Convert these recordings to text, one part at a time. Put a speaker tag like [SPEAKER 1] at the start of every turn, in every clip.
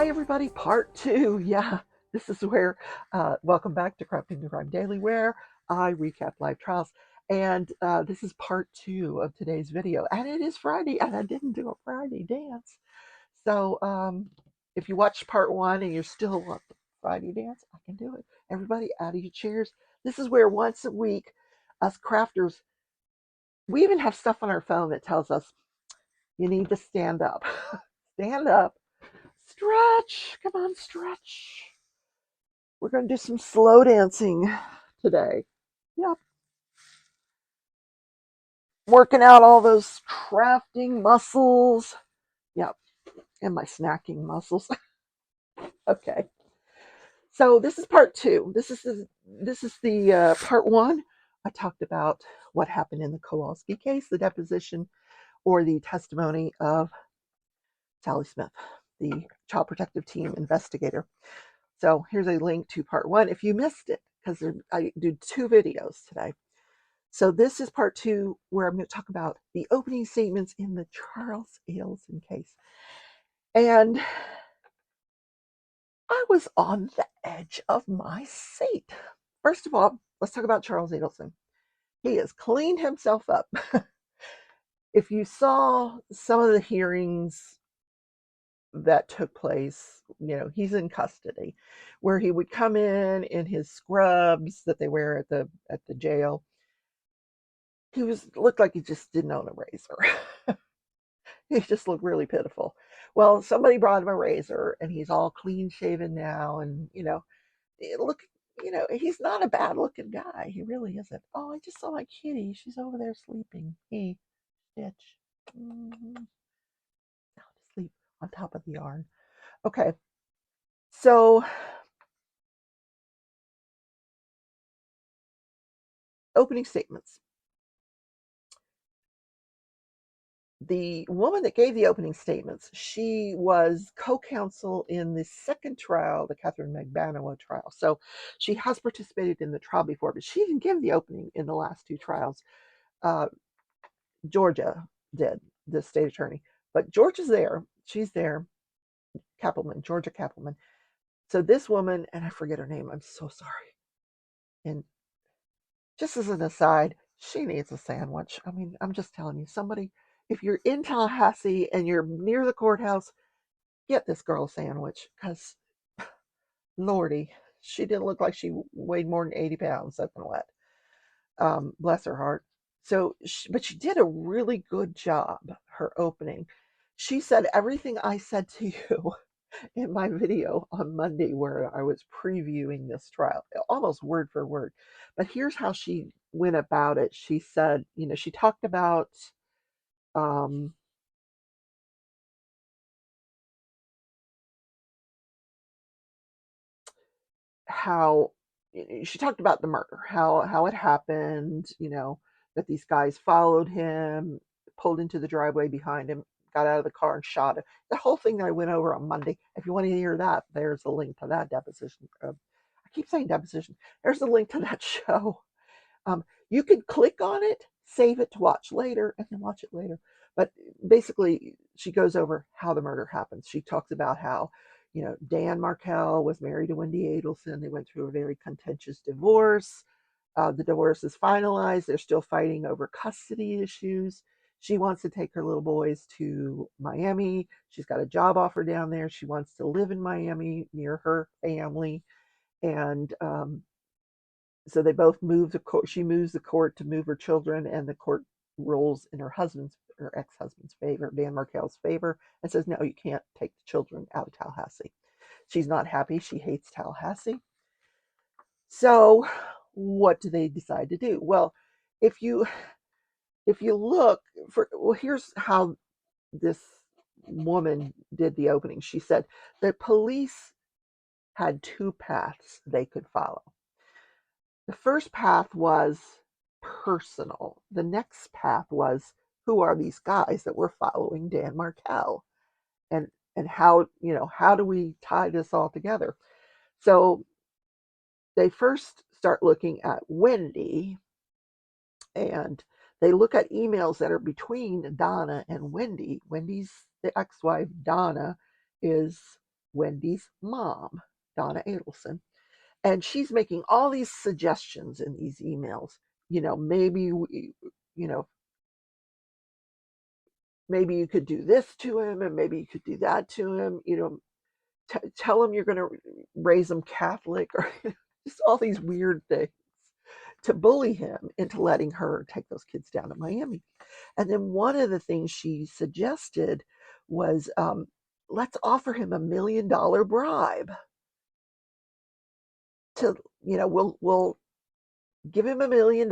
[SPEAKER 1] Hi, everybody. Part two. Yeah, this is where, welcome back to Crafting the Crime Daily, where I recap live trials. And this is part two of today's video. And it is Friday, and I didn't do a Friday dance. So if you watched part one and you still want the Friday dance, I can do it. Everybody, out of your chairs. This is where once a week, us crafters, we even have stuff on our phone that tells us you need to stand up. Stand up. Stretch. Come on, stretch. We're going to do some slow dancing today. Yep. Working out all those crafting muscles. Yep. And my snacking muscles. Okay. So this is part two. This is the part one. I talked about what happened in the Kowalski case, the deposition or the testimony of Sally Smith, the Child Protective Team investigator. So here's a link to part one if you missed it, because I do two videos today. So this is part two, where I'm going to talk about the opening statements in the Charles Adelson case. And I was on the edge of my seat. First of all, let's talk about Charles Adelson. He has cleaned himself up. If you saw some of the hearings that took place, he's in custody, where he would come in his scrubs that they wear at the jail. He looked like he just didn't own a razor. He just looked really pitiful. Well, somebody brought him a razor, and he's all clean shaven now, and look, he's not a bad looking guy. He really isn't. Oh, I just saw my kitty. She's over there sleeping. Hey, bitch. Down to sleep on top of the yarn. Okay, so opening statements. The woman that gave the opening statements, she was co-counsel in the second trial, the Catherine Magbanua trial. So she has participated in the trial before, but she didn't give the opening in the last two trials. Georgia did, the state attorney. But Georgia's there. She's there. Kappelman, Georgia Kappelman. So this woman, and I forget her name, I'm so sorry. And just as an aside, she needs a sandwich. I mean, I'm just telling you, somebody, if you're in Tallahassee and you're near the courthouse, get this girl a sandwich, because Lordy, she didn't look like she weighed more than 80 pounds soaking wet. Bless her heart. So, but she did a really good job, her opening. She said everything I said to you in my video on Monday, where I was previewing this trial, almost word for word. But here's how she went about it. She said, she talked about um, how she talked about the murder, how it happened, that these guys followed him, pulled into the driveway behind him, got out of the car and shot him. The whole thing that I went over on Monday. If you want to hear that, there's a link to that deposition. I keep saying deposition. There's a link to that show. You can click on it, save it to watch later, and then watch it later. But basically, she goes over how the murder happens. She talks about how, Dan Markel was married to Wendy Adelson. They went through a very contentious divorce. The divorce is finalized. They're still fighting over custody issues. She wants to take her little boys to Miami. She's got a job offer down there. She wants to live in Miami near her family. And so they both move the court. She moves the court to move her children, and the court rules in her ex-husband's favor, Dan Markel's favor, and says, no, you can't take the children out of Tallahassee. She's not happy. She hates Tallahassee. So what do they decide to do? Well, if you look for, well, here's how this woman did the opening. She said the police had two paths they could follow. The first path was personal. The next path was, who are these guys that were following Dan Markel? And how do we tie this all together? So they first start looking at Wendy, and they look at emails that are between Donna and Wendy. Wendy's the ex-wife. Donna is Wendy's mom, Donna Adelson, and she's making all these suggestions in these emails. Maybe you know, maybe you could do this to him, and maybe you could do that to him. Tell him you're going to raise him Catholic, or just all these weird things to bully him into letting her take those kids down to Miami. And then one of the things she suggested was, let's offer him $1 million bribe to, we'll give him $1 million.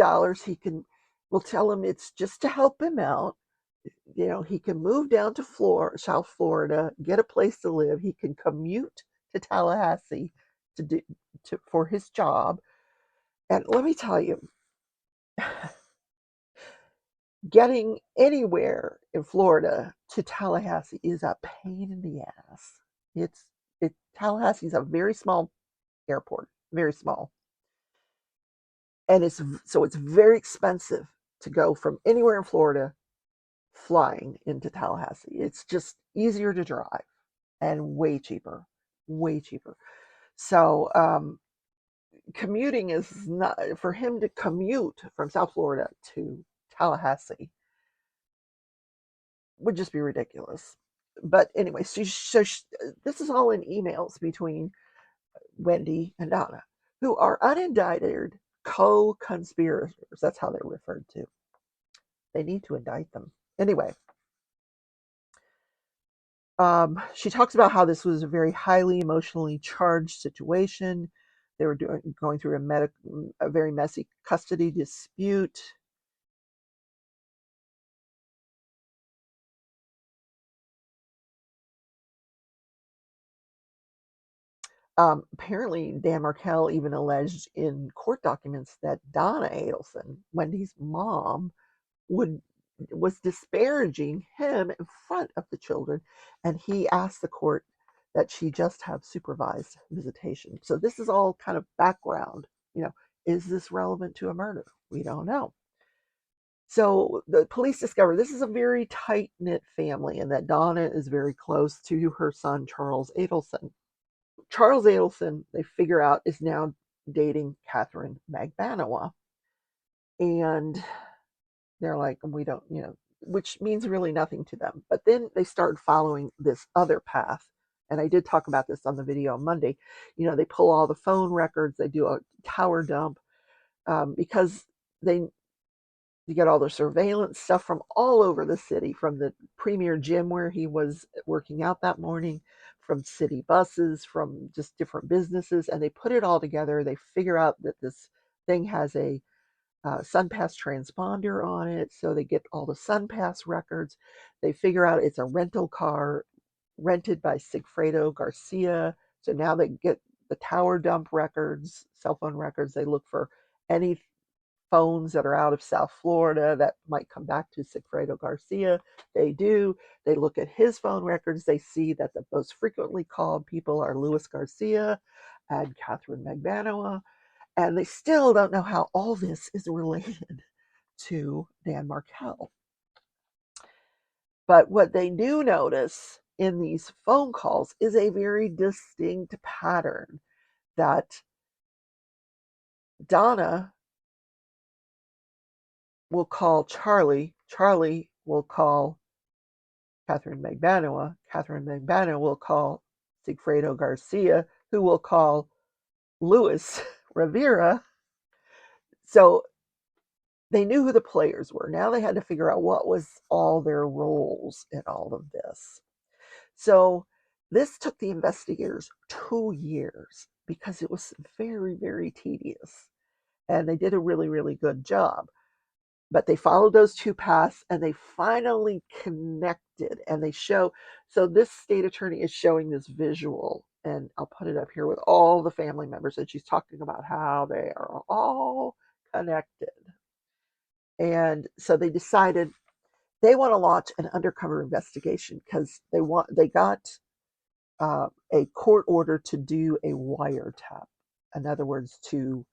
[SPEAKER 1] We'll tell him it's just to help him out. He can move down to South Florida, get a place to live. He can commute to Tallahassee for his job. And let me tell you, getting anywhere in Florida to Tallahassee is a pain in the ass. Tallahassee's a very small airport, very small, and it's very expensive to go from anywhere in Florida flying into Tallahassee. It's just easier to drive and way cheaper, way cheaper. So commuting is not for him to commute from South Florida to Tallahassee would just be ridiculous. But anyway, this is all in emails between Wendy and Donna, who are unindicted co-conspirators. That's how they're referred to. They need to indict them. Anyway, she talks about how this was a very highly emotionally charged situation. They were going through a very messy custody dispute. Apparently, Dan Markel even alleged in court documents that Donna Adelson, Wendy's mom, was disparaging him in front of the children, and he asked the court that she just have supervised visitation. So this is all kind of background. Is this relevant to a murder? We don't know. So the police discover this is a very tight-knit family, and that Donna is very close to her son Charles Adelson. Charles Adelson, they figure out, is now dating Catherine Magbanowa. And they're like, we don't, which means really nothing to them. But then they started following this other path. And I did talk about this on the video on Monday. They pull all the phone records, they do a tower dump because you get all the surveillance stuff from all over the city, from the premier gym where he was working out that morning, from city buses, from just different businesses, and they put it all together. They figure out that this thing has a SunPass transponder on it, so they get all the SunPass records. They figure out it's a rental car rented by Sigfredo Garcia, so now they get the tower dump records, cell phone records. They look for any phones that are out of South Florida that might come back to Sigfredo Garcia. They do. They look at his phone records. They see that the most frequently called people are Luis Garcia and Catherine Magbanowa. And they still don't know how all this is related to Dan Markel. But what they do notice in these phone calls is a very distinct pattern that Donna will call Charlie. Charlie will call Catherine Magbanowa. Catherine Magbanowa will call Sigfredo Garcia, who will call Luis Rivera. So they knew who the players were. Now they had to figure out what was all their roles in all of this. So this took the investigators 2 years because it was very, very tedious. And they did a really, really good job. But they followed those two paths and they finally connected. And so this state attorney is showing this visual, and I'll put it up here with all the family members, and she's talking about how they are all connected. And so they decided they want to launch an undercover investigation because they got a court order to do a wiretap. In other words, to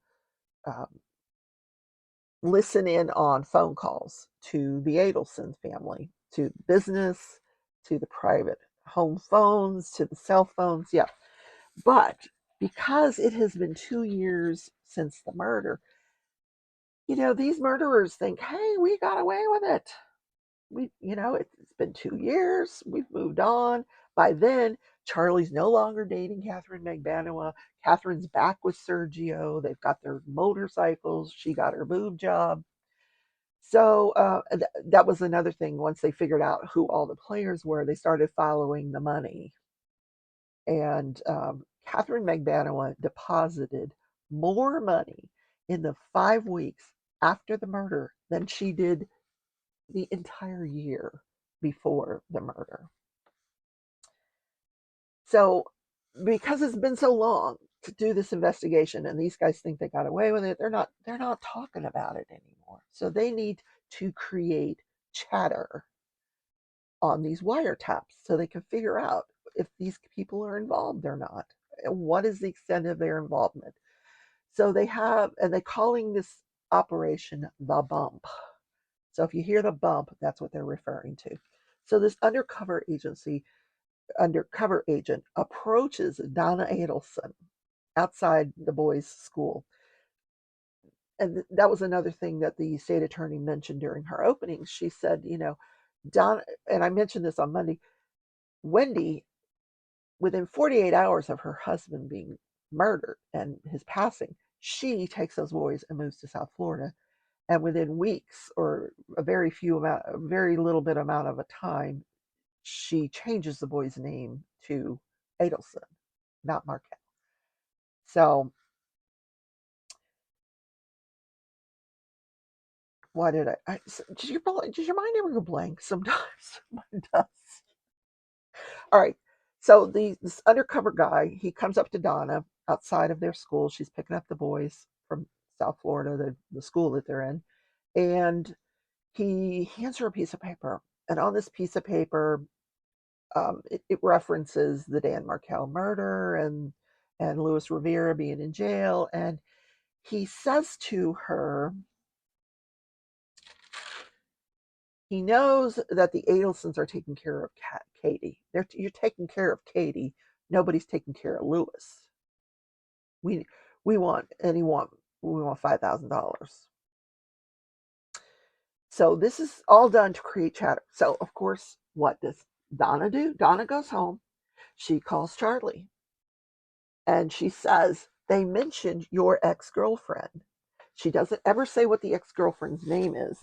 [SPEAKER 1] listen in on phone calls to the Adelson family, to business, to the private home phones to the cell phones. Yeah. But because it has been 2 years since the murder, these murderers think, hey, we got away with it. It's been 2 years. We've moved on. By then, Charlie's no longer dating Catherine Magbanua. Catherine's back with Sergio. They've got their motorcycles. She got her boob job. So that was another thing. Once they figured out who all the players were, they started following the money. And Catherine Magbanua deposited more money in the 5 weeks after the murder than she did the entire year before the murder. So, because it's been so long to do this investigation, and these guys think they got away with it, they're not talking about it anymore. So they need to create chatter on these wiretaps so they can figure out if these people are involved or not. And what is the extent of their involvement? So they're calling this operation the bump. So if you hear the bump, that's what they're referring to. So this undercover agent approaches Donna Adelson outside the boys' school. And that was another thing that the state attorney mentioned during her opening. She said, Donna, and I mentioned this on Monday, Wendy, within 48 hours of her husband being murdered and his passing, she takes those boys and moves to South Florida. And within weeks or a very little bit amount of a time, she changes the boy's name to Adelson, not Markel. So why did does your mind ever go blank sometimes? Mine does. All right. So this undercover guy, he comes up to Donna outside of their school. She's picking up the boys from South Florida, the school that they're in. And he hands her a piece of paper. And on this piece of paper, it references the Dan Markel murder and Luis Rivera being in jail. And he says to her, he knows that the Adelsons are taking care of Katie. You're taking care of Katie. Nobody's taking care of Lewis. We want $5,000. So this is all done to create chatter. So of course, what does Donna do? Donna goes home. She calls Charlie, and she says they mentioned your ex-girlfriend. She doesn't ever say what the ex-girlfriend's name is.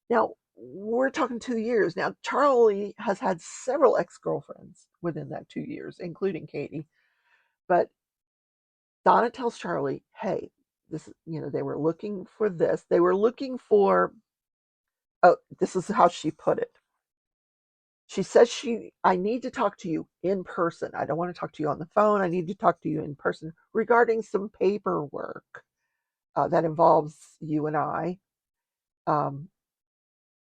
[SPEAKER 1] Now, we're talking 2 years. Now, Charlie has had several ex-girlfriends within that 2 years, including Katie. But Donna tells Charlie, hey, they were looking for this. They were looking for, oh, this is how she put it. She says, I need to talk to you in person. I don't want to talk to you on the phone. I need to talk to you in person regarding some paperwork that involves you and I. And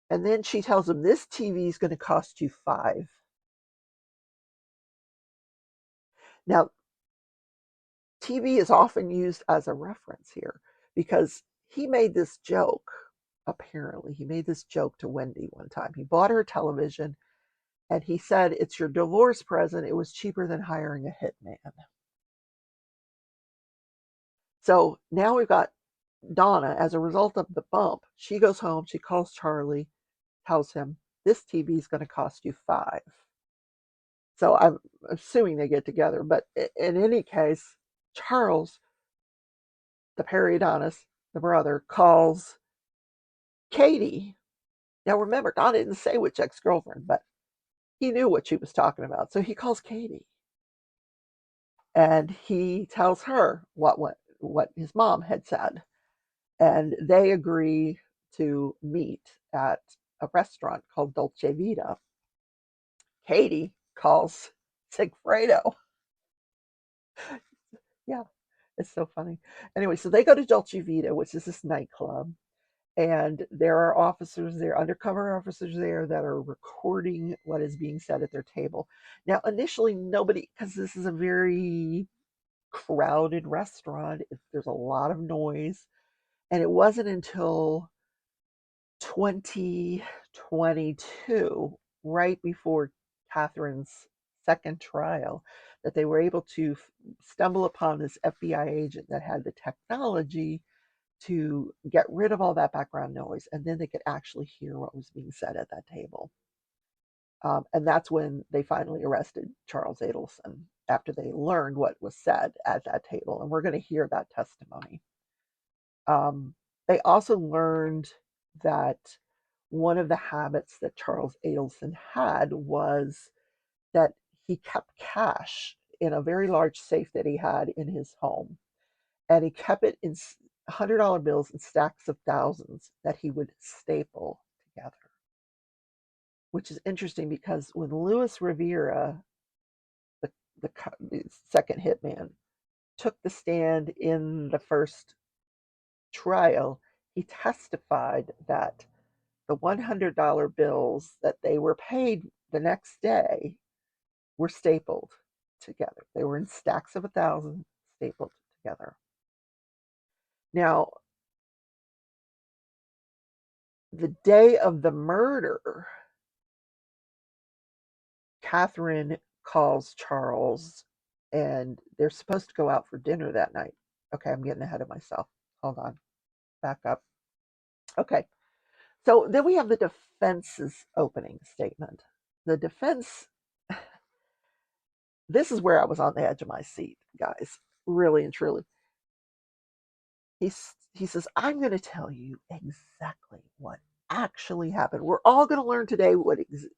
[SPEAKER 1] then she tells him this TV is going to cost you $5,000. Now, TV is often used as a reference here because he made this joke. Apparently, he made this joke to Wendy one time. He bought her a television and he said, it's your divorce present. It was cheaper than hiring a hitman. So now we've got Donna, as a result of the bump, she goes home, she calls Charlie, tells him, this TV is going to cost you $5,000. So I'm assuming they get together. But in any case, Charles, the periodontist, the brother, calls Katie. Now remember, Donna didn't say which ex-girlfriend, but he knew what she was talking about. So he calls Katie. And he tells her what his mom had said. And they agree to meet at a restaurant called Dolce Vita. Katie calls Sigfredo. Yeah, it's so funny. Anyway, so they go to Dolce Vita, which is this nightclub, and there are undercover officers there that are recording what is being said at their table. Now, initially, nobody, because this is a very crowded restaurant, there's a lot of noise, and it wasn't until 2022, right before Catherine's second trial, that they were able to stumble upon this FBI agent that had the technology to get rid of all that background noise, and then they could actually hear what was being said at that table. And that's when they finally arrested Charles Adelson, after they learned what was said at that table. And we're going to hear that testimony. They also learned that one of the habits that Charles Adelson had was that he kept cash in a very large safe that he had in his home. And he kept it in $100 bills and stacks of thousands that he would staple together. Which is interesting because when Luis Rivera, the, the second hitman, took the stand in the first trial, he testified that the $100 bills that they were paid the next day were stapled together. They were in stacks of 1,000 stapled together. Now, the day of the murder, Catherine calls Charles and they're supposed to go out for dinner that night. Okay, I'm getting ahead of myself. Hold on. Back up. Okay. So then we have the defense's opening statement. The defense, this is where I was on the edge of my seat, guys. Really and truly. He says, I'm going to tell you exactly what actually happened. We're all going to learn today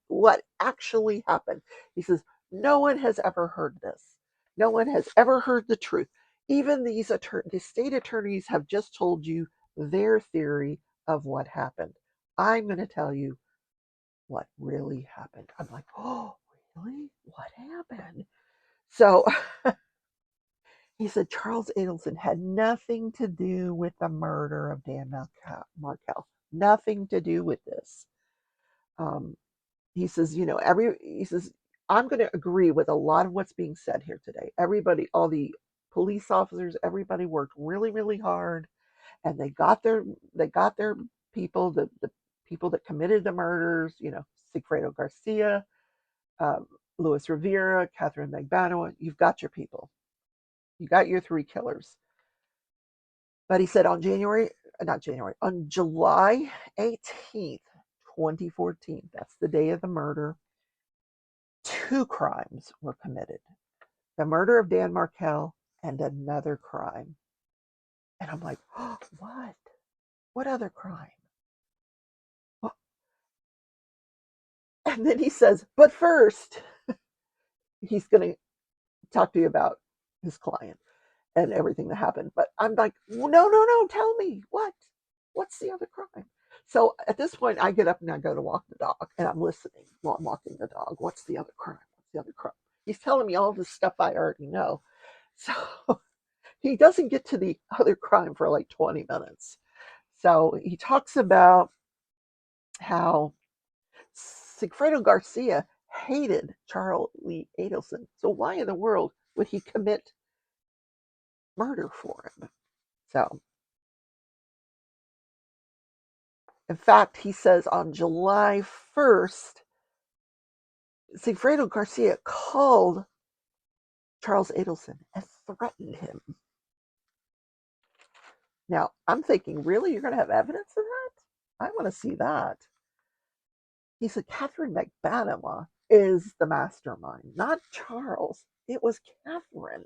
[SPEAKER 1] what actually happened. He says, no one has ever heard this. No one has ever heard the truth. Even the state attorneys have just told you their theory of what happened. I'm going to tell you what really happened. I'm like, oh, really? What happened? So he said Charles Adelson had nothing to do with the murder of Dan Markel. Nothing to do with this. He says, he says, I'm going to agree with a lot of what's being said here today. Everybody, all the police officers, everybody worked really, really hard, and they got their people, the people that committed the murders. Sigfredo Garcia, Luis Rivera, Catherine Magbanua. You've got your people. You got your 3 killers. But he said on July 18th, 2014, that's the day of the murder, 2 crimes were committed. The murder of Dan Markel and another crime. And I'm like, oh, what? What other crime? Well, and then he says, but first, he's going to talk to you about his client and everything that happened. But I'm like, no, tell me. What's the other crime? So at this point, I get up and I go to walk the dog, and I'm listening while I'm walking the dog. What's the other crime? What's the other crime? He's telling me all this stuff I already know. So he doesn't get to the other crime for like 20 minutes. So he talks about how Sigfredo Garcia hated Charlie Adelson. So why in the world would he commit murder for him? So, in fact, he says on July 1st, Sigfredo Garcia called Charles Adelson and threatened him. Now, I'm thinking, really? You're going to have evidence of that? I want to see that. He said, Catherine McBanama is the mastermind, not Charles. It was Catherine.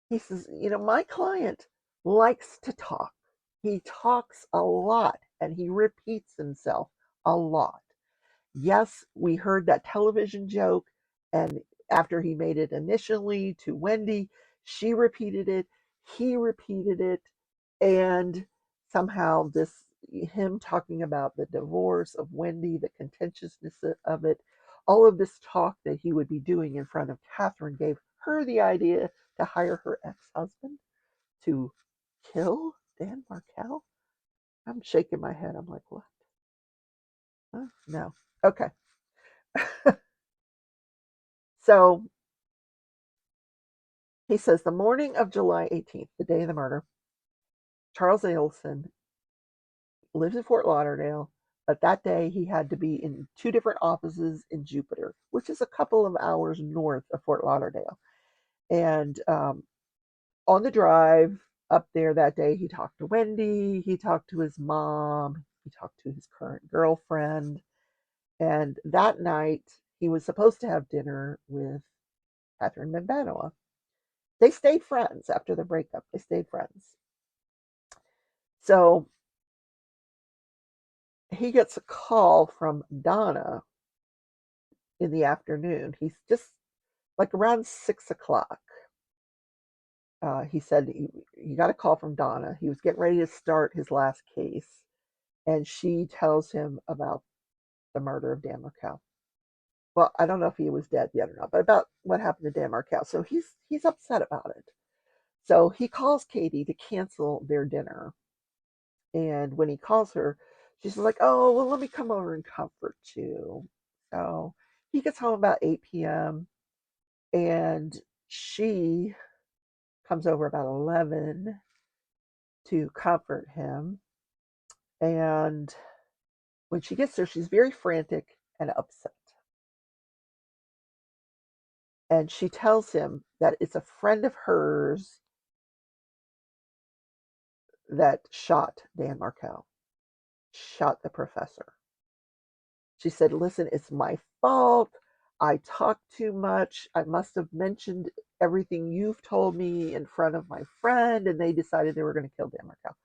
[SPEAKER 1] He says, my client likes to talk. He talks a lot and he repeats himself a lot. Yes, we heard that television joke, and after he made it initially to Wendy, she repeated it, he repeated it, and somehow him talking about the divorce of Wendy, the contentiousness of it, all of this talk that he would be doing in front of Catherine gave her the idea to hire her ex-husband to kill Dan Markel. I'm shaking my head. I'm like, what? Huh? No. Okay. So he says the morning of July 18th, the day of the murder, Charles Adelson lives in Fort Lauderdale. But that day he had to be in two different offices in Jupiter, which is a couple of hours north of Fort Lauderdale. And on the drive up there that day, he talked to Wendy, he talked to his mom, he talked to his current girlfriend. And that night, he was supposed to have dinner with Catherine Membanoa. They stayed friends after the breakup. They stayed friends. So he gets a call from Donna in the afternoon. He's just like around 6 o'clock. He said he got a call from Donna. He was getting ready to start his last case, and she tells him about the murder of Dan Markel. Well, I don't know if he was dead yet or not, but about what happened to Dan Markel. So he's upset about it. So he calls Katie to cancel their dinner. And when he calls her, she's like, "Oh, well, let me come over and comfort you." So he gets home about 8 p.m. and she comes over about 11 to comfort him. And when she gets there, she's very frantic and upset. And she tells him that it's a friend of hers that shot Dan Markel, shot the professor. She said, "Listen, it's my fault. I talked too much. I must have mentioned everything you've told me in front of my friend, and they decided they were going to kill Dan Markel."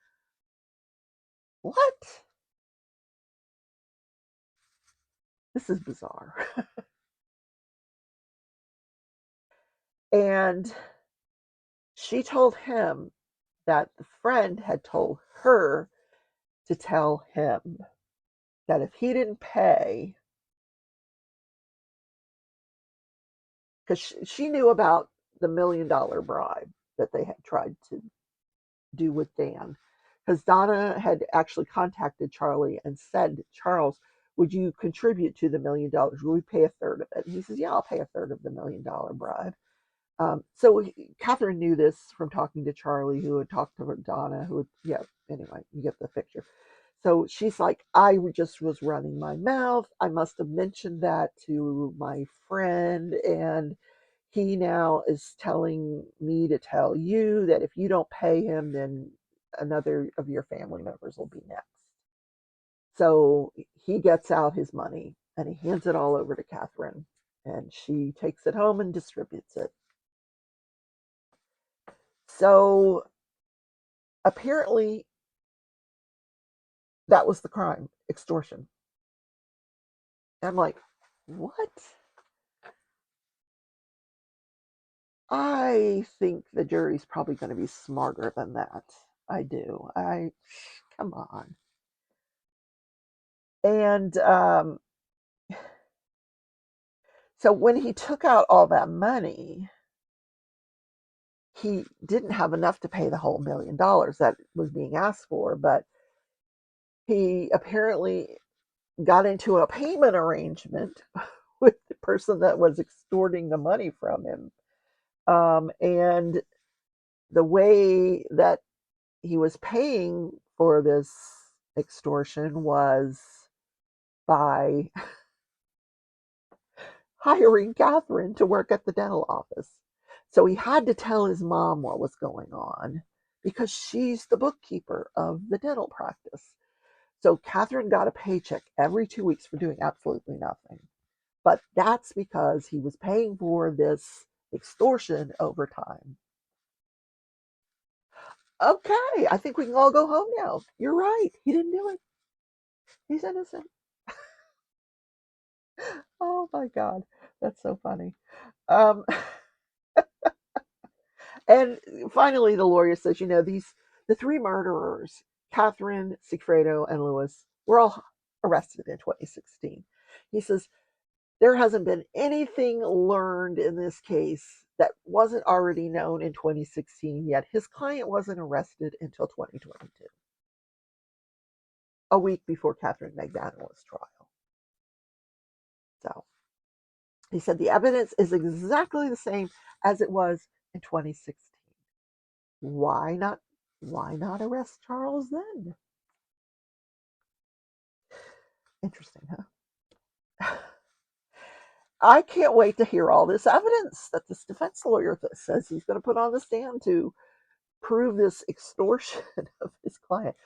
[SPEAKER 1] What? This is bizarre. And she told him that the friend had told her to tell him that if he didn't pay, because she knew about the $1 million bribe that they had tried to do with Dan. Because Donna had actually contacted Charlie and said, "Charles, would you contribute to the $1 million? Will we pay a third of it?" And he says, "Yeah, I'll pay a third of the $1 million bribe." Catherine knew this from talking to Charlie, who had talked to Donna, yeah, anyway, you get the picture. So she's like, "I just was running my mouth. I must have mentioned that to my friend, and he now is telling me to tell you that if you don't pay him, then another of your family members will be next." So he gets out his money and he hands it all over to Catherine, and she takes it home and distributes it. So apparently, that was the crime, extortion. And I'm like, what? I think the jury's probably going to be smarter than that. I do. Come on. And so when he took out all that money, he didn't have enough to pay the whole $1 million that was being asked for, but he apparently got into a payment arrangement with the person that was extorting the money from him. And the way that he was paying for this extortion was by hiring Catherine to work at the dental office. So he had to tell his mom what was going on because she's the bookkeeper of the dental practice. So Catherine got a paycheck every 2 weeks for doing absolutely nothing. But that's because he was paying for this extortion over time. Okay, I think we can all go home now. You're right. He didn't do it. He's innocent. Oh my God. That's so funny. Um, and finally, the lawyer says, the three murderers, Catherine, Sigfredo, and Lewis, were all arrested in 2016. He says, there hasn't been anything learned in this case that wasn't already known in 2016, yet his client wasn't arrested until 2022, a week before Catherine Magdano's trial. So he said the evidence is exactly the same as it was in 2016. Why not arrest Charles then? Interesting, huh? I can't wait to hear all this evidence that this defense lawyer says he's going to put on the stand to prove this extortion of his client.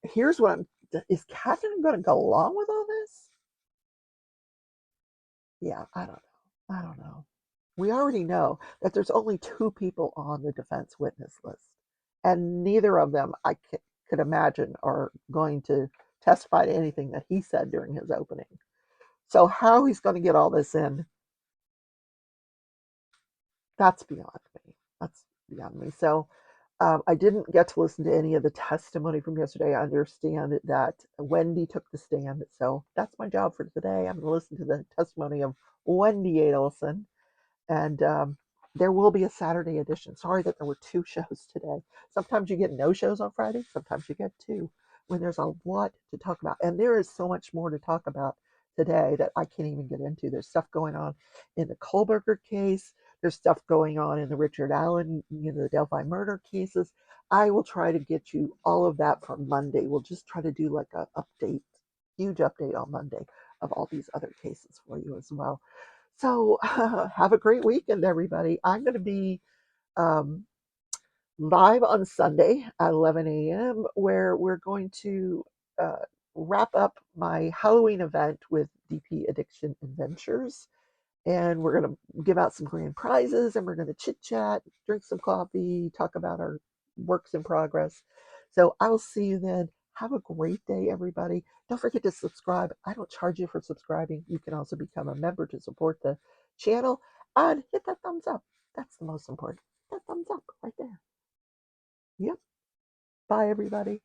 [SPEAKER 1] Here's what I'm. Is Catherine going to go along with all this? Yeah, I don't know. I don't know. We already know that there's only two people on the defense witness list, and neither of them could imagine are going to testify to anything that he said during his opening. So how he's going to get all this in, that's beyond me. That's beyond me. So I didn't get to listen to any of the testimony from yesterday. I understand that Wendy took the stand. So that's my job for today. I'm going to listen to the testimony of Wendy Adelson. And there will be a Saturday edition. Sorry that there were two shows today. Sometimes you get no shows on Friday. Sometimes you get two when there's a lot to talk about. And there is so much more to talk about today that I can't even get into. There's stuff going on in the Kohlberger case. There's stuff going on in the Richard Allen, the Delphi murder cases. I will try to get you all of that for Monday. We'll just try to do like a update, huge update on Monday of all these other cases for you as well. So have a great weekend, everybody. I'm going to be um, live on Sunday at 11 a.m., where we're going to uh, wrap up my Halloween event with DP Addiction Adventures. And we're going to give out some grand prizes, and we're going to chit chat, drink some coffee, talk about our works in progress. So I will see you then. Have a great day, everybody. Don't forget to subscribe. I don't charge you for subscribing. You can also become a member to support the channel and hit that thumbs up. That's the most important. That thumbs up right there. Yep. Bye, everybody.